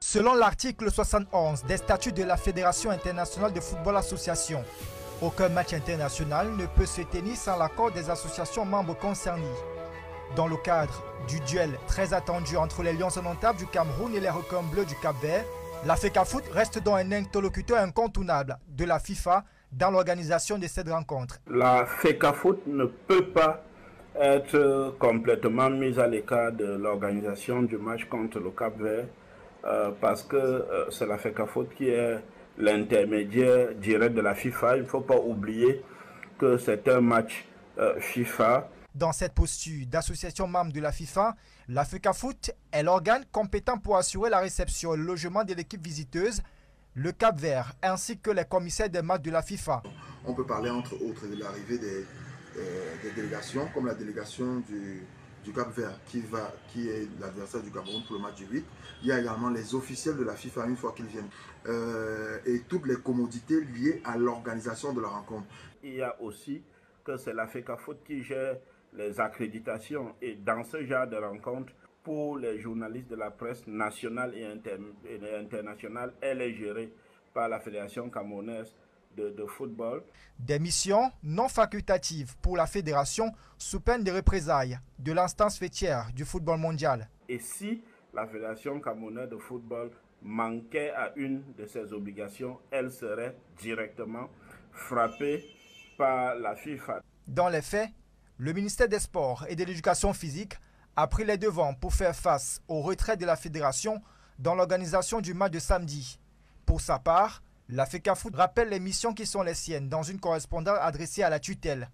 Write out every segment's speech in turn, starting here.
Selon l'article 71 des statuts de la Fédération internationale de football association, aucun match international ne peut se tenir sans l'accord des associations membres concernées. Dans le cadre du duel très attendu entre les Lions indomptables du Cameroun et les Requins bleus du Cap-Vert, la FECAFOOT reste donc un interlocuteur incontournable de la FIFA dans l'organisation de cette rencontre. La FECAFOOT ne peut pas être complètement mise à l'écart de l'organisation du match contre le Cap-Vert parce que c'est la FECAFOOT qui est l'intermédiaire direct de la FIFA. Il ne faut pas oublier que c'est un match FIFA. Dans cette posture d'association membre de la FIFA, la FECAFOOT est l'organe compétent pour assurer la réception et le logement de l'équipe visiteuse, le Cap-Vert, ainsi que les commissaires des matchs de la FIFA. On peut parler entre autres de l'arrivée des délégations, comme la délégation du Cap-Vert qui est l'adversaire du Cameroun pour le match du 8. Il y a également les officiels de la FIFA une fois qu'ils viennent et toutes les commodités liées à l'organisation de la rencontre. Il y a aussi que c'est la FECAFOOT qui gère les accréditations et dans ce genre de rencontre, pour les journalistes de la presse nationale et internationale, elle est gérée par la Fédération camerounaise de football. Des missions non facultatives pour la fédération sous peine de représailles de l'instance faîtière du football mondial. Et si la Fédération camerounaise de football manquait à une de ses obligations, elle serait directement frappée par la FIFA. Dans les faits, le ministère des Sports et de l'Éducation physique a pris les devants pour faire face au retrait de la fédération dans l'organisation du match de samedi. Pour sa part, la FECAFOOT rappelle les missions qui sont les siennes dans une correspondance adressée à la tutelle.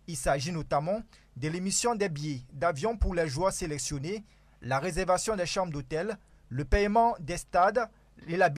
Il s'agit notamment de l'émission des billets d'avion pour les joueurs sélectionnés, la réservation des chambres d'hôtel, le paiement des stades et la